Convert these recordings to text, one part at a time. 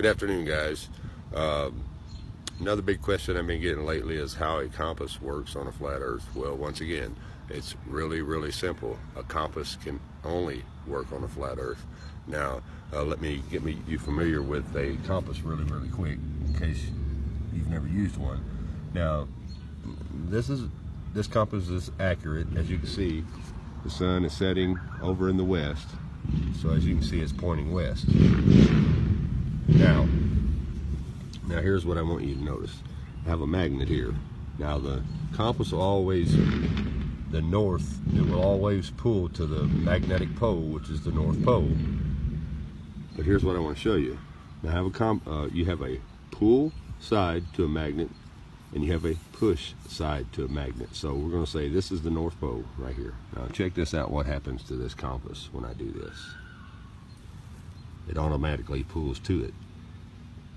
Good afternoon, guys. Another big question I've been getting lately is how a compass works on a flat earth. Well, once again, it's really simple. A compass can only work on a flat earth. Now, let me get you familiar with a compass really quick in case you've never used one. Now, this compass is accurate. As you can see, the sun is setting over in the west. So as you can see, it's pointing west. Now here's what I want you to notice. I have a magnet here. Now the compass will always, the north, it will always pull to the magnetic pole, which is the North Pole. But here's what I want to show you. Now you have a pull side to a magnet, and you have a push side to a magnet. So we're going to say this is the North Pole right here. Now check this out, what happens to this compass when I do this. It automatically pulls to it.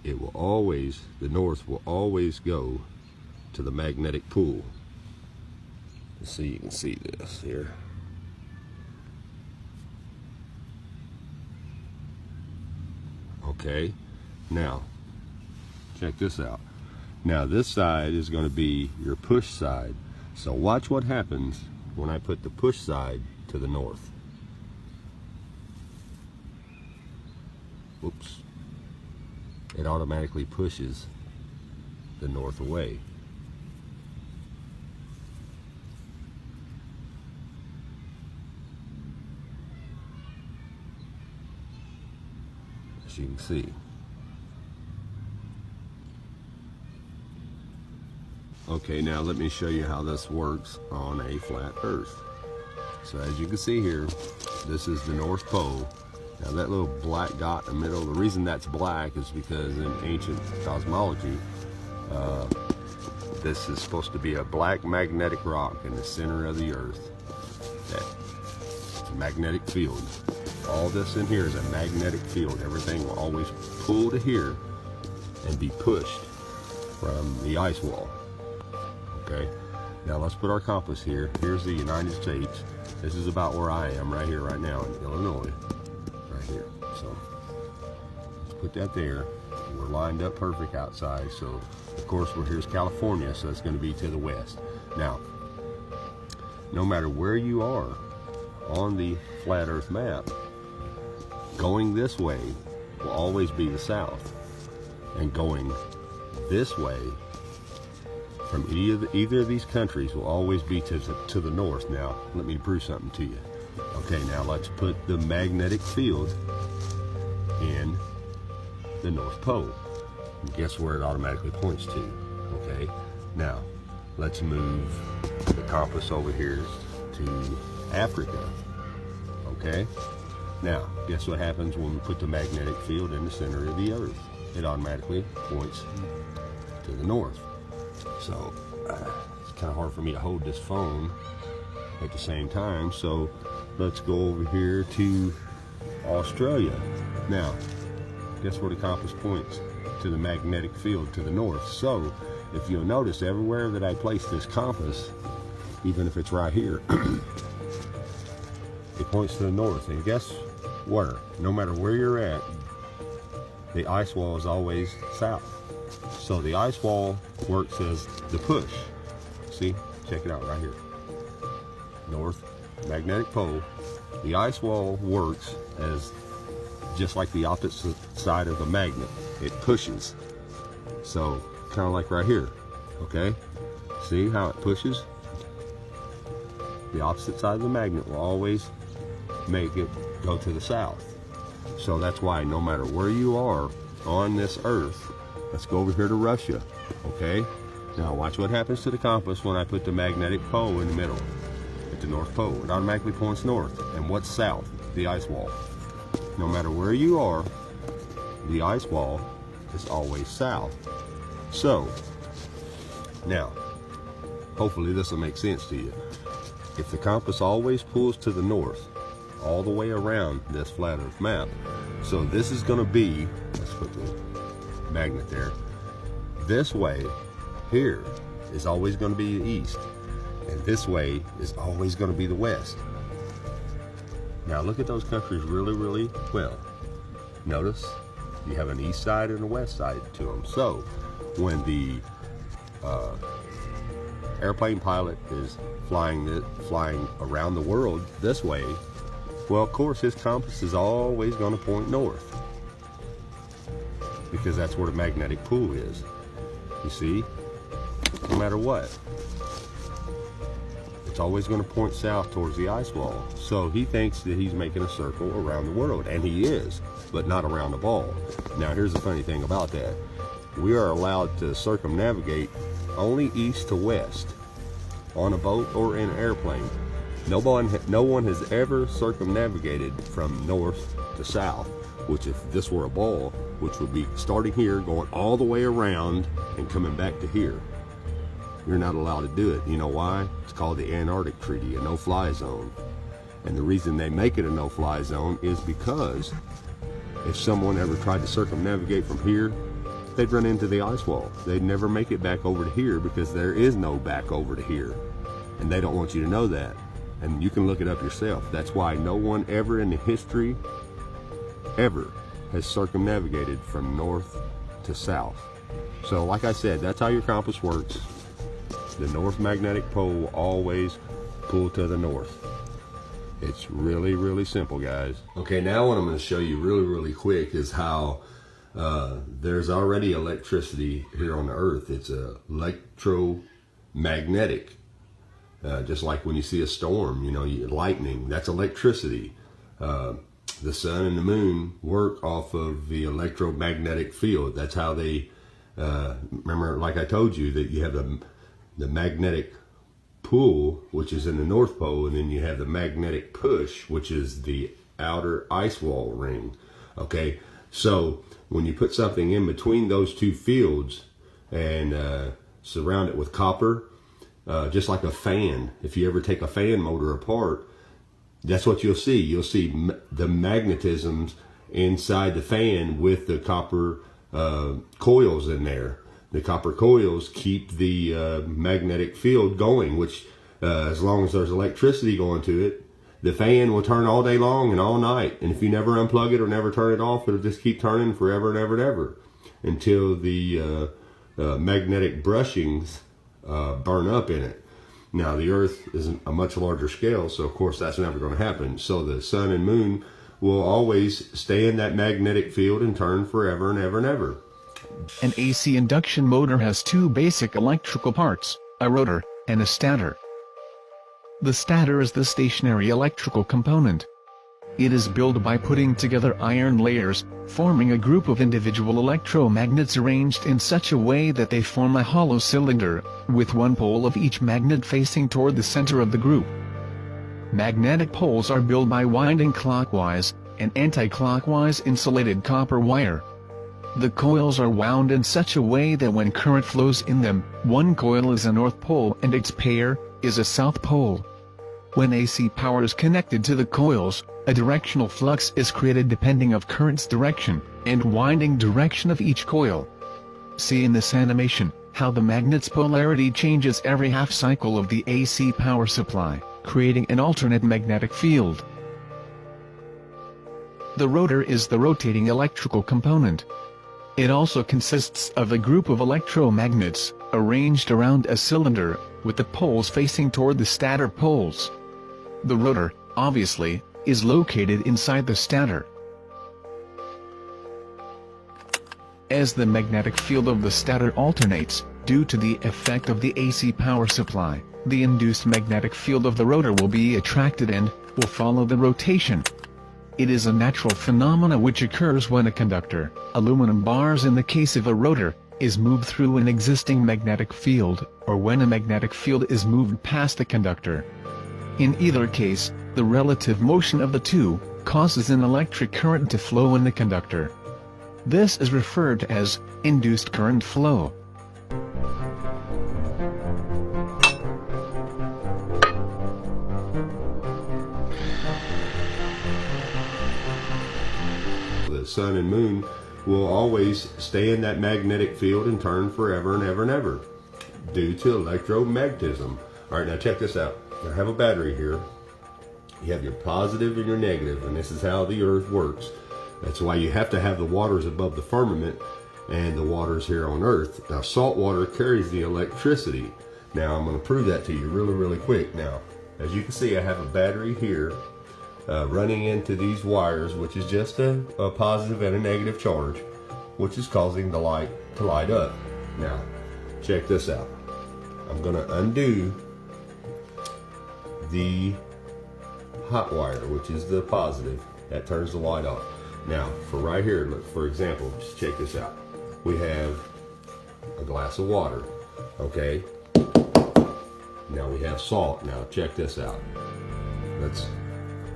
It will always, the north will always go to the magnetic pull. Let's see, you can see this here. Okay, now check this out. Now this side is going to be your push side. So watch what happens when I put the push side to the north. Oops. It automatically pushes the north away. As you can see. Okay, now let me show you how this works on a flat earth. So as you can see here, this is the North Pole. Now that little black dot in the middle, the reason that's black is because in ancient cosmology, this is supposed to be a black magnetic rock in the center of the earth. That magnetic field. All this in here is a magnetic field. Everything will always pull to here and be pushed from the ice wall. Okay, now let's put our compass here. Here's the United States. This is about where I am right here, right now in Illinois. Right here. So let's put that there. We're lined up perfect outside. So of course here's California, so it's going to be to the west. Now, no matter where you are on the flat earth map, going this way will always be the south, and going this way from either of these countries will always be to the north. Now, let me prove something to you. Okay, now let's put the magnetic field in the North Pole. And guess where it automatically points to? Okay, now let's move the compass over here to Africa. Okay, now guess what happens when we put the magnetic field in the center of the earth? It automatically points to the north. So it's kind of hard for me to hold this phone at the same time. So let's go over here to Australia. Now, guess where the compass points? To the magnetic field to the north. So if you'll notice, everywhere that I place this compass, even if it's right here, it points to the north. And guess where? No matter where you're at, the ice wall is always south. So the ice wall works as the push. See, check it out right here. North magnetic pole. The ice wall works as just like the opposite side of a magnet. It pushes. So kind of like right here. Okay, see how it pushes? The opposite side of the magnet will always make it go to the south. So that's why no matter where you are on this earth, let's go over here to Russia. Okay, now watch what happens to the compass when I put the magnetic pole in the middle at the North Pole. It automatically points north. And what's south? The ice wall. No matter where you are, the ice wall is always south. So now hopefully this will make sense to you. If the compass always pulls to the north all the way around this flat earth map, so this is going to be, let's put the magnet there, this way here is always going to be the east, and this way is always going to be the west. Now look at those countries really well. Notice You have an east side and a west side to them. So when the airplane pilot is flying around the world this way, well, of course, his compass is always going to point north, because that's where the magnetic pull is. You see, no matter what, it's always going to point south towards the ice wall. So he thinks that he's making a circle around the world, and he is, but not around the ball. Now, here's the funny thing about that. We are allowed to circumnavigate only east to west on a boat or in an airplane. No one has ever circumnavigated from north to south, which, if this were a ball, which would be starting here, going all the way around and coming back to here. You're not allowed to do it. You know why? It's called the Antarctic Treaty, a no-fly zone. And the reason they make it a no-fly zone is because if someone ever tried to circumnavigate from here, they'd run into the ice wall. They'd never make it back over to here, because there is no back over to here. And they don't want you to know that. And you can look it up yourself. That's why no one ever in the history ever has circumnavigated from north to south. So like I said, that's how your compass works. The north magnetic pole will always pull to the north. It's really, really simple, guys. Okay, now what I'm going to show you really quick is how there's already electricity here on the earth. It's electromagnetic. Just like when you see a storm, you know, lightning, that's electricity. The sun and the moon work off of the electromagnetic field. That's how they, remember, like I told you, that you have the magnetic pull, which is in the North Pole, and then you have the magnetic push, which is the outer ice wall ring. Okay, so when you put something in between those two fields and surround it with copper, just like a fan, if you ever take a fan motor apart, that's what you'll see. You'll see the magnetisms inside the fan with the copper coils in there. The copper coils keep the magnetic field going, which as long as there's electricity going to it, the fan will turn all day long and all night. And if you never unplug it or never turn it off, it'll just keep turning forever and ever and ever until the magnetic brushings burn up in it. Now, the Earth is a much larger scale, so of course that's never going to happen. So the sun and moon will always stay in that magnetic field and turn forever and ever and ever. An AC induction motor has two basic electrical parts, a rotor and a stator. The stator is the stationary electrical component. It is built by putting together iron layers, forming a group of individual electromagnets arranged in such a way that they form a hollow cylinder, with one pole of each magnet facing toward the center of the group. Magnetic poles are built by winding clockwise and anti-clockwise insulated copper wire. The coils are wound in such a way that when current flows in them, one coil is a north pole and its pair is a south pole. When AC power is connected to the coils, a directional flux is created depending of current's direction and winding direction of each coil. See in this animation how the magnet's polarity changes every half cycle of the AC power supply, creating an alternate magnetic field. The rotor is the rotating electrical component. It also consists of a group of electromagnets, arranged around a cylinder, with the poles facing toward the stator poles. The rotor, obviously, is located inside the stator. As the magnetic field of the stator alternates, due to the effect of the AC power supply, the induced magnetic field of the rotor will be attracted and will follow the rotation. It is a natural phenomena which occurs when a conductor, aluminum bars in the case of a rotor, is moved through an existing magnetic field, or when a magnetic field is moved past the conductor. In either case, the relative motion of the two causes an electric current to flow in the conductor. This is referred to as induced current flow. The sun and moon will always stay in that magnetic field and turn forever and ever and ever due to electromagnetism. All right, now check this out. I have a battery here. You have your positive and your negative, and this is how the Earth works. That's why you have to have the waters above the firmament and the waters here on Earth. Now, salt water carries the electricity. Now, I'm going to prove that to you really quick. Now, as you can see, I have a battery here running into these wires, which is just a positive and a negative charge, which is causing the light to light up. Now, check this out. I'm going to undo the hot wire, which is the positive. That turns the light off. Now, for right here, look, for example, just check this out. We have a glass of water, okay? Now we have salt. Now check this out. Let's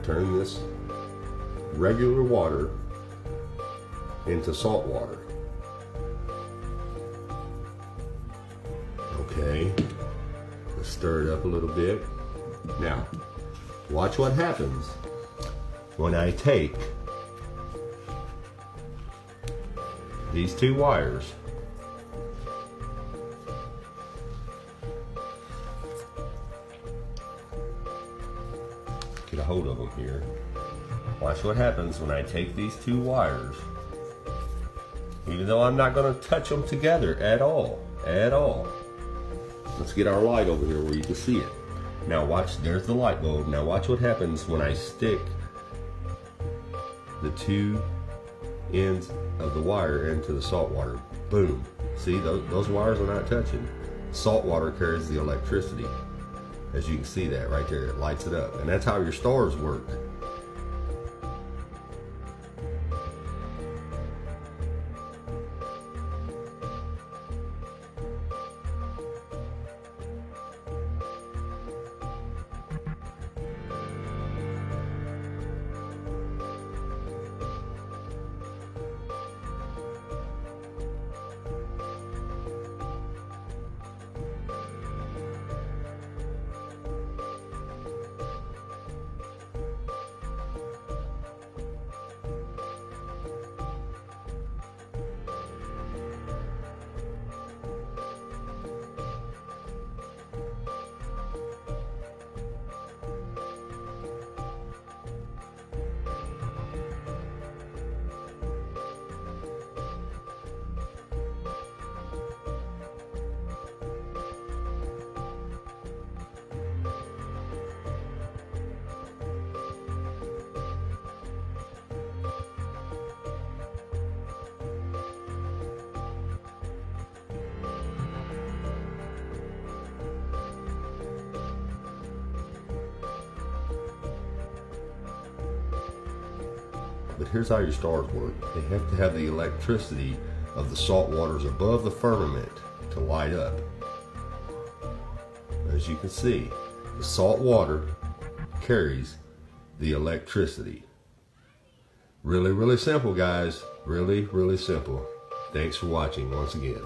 turn this regular water into salt water. Okay, let's stir it up a little bit. Now, watch what happens when I take these two wires get a hold of them here. Watch what happens when I take these two wires, even though I'm not going to touch them together at all. Let's get our light over here where you can see it. Now watch, there's the light bulb. Now watch what happens when I stick the two ends of the wire into the salt water. Boom. See, those wires are not touching. Salt water carries the electricity. As you can see that right there, it lights it up. And that's how your stars work. But here's how your stars work. They have to have the electricity of the salt waters above the firmament to light up. As you can see, the salt water carries the electricity. Really simple, guys. Really simple. Thanks for watching once again.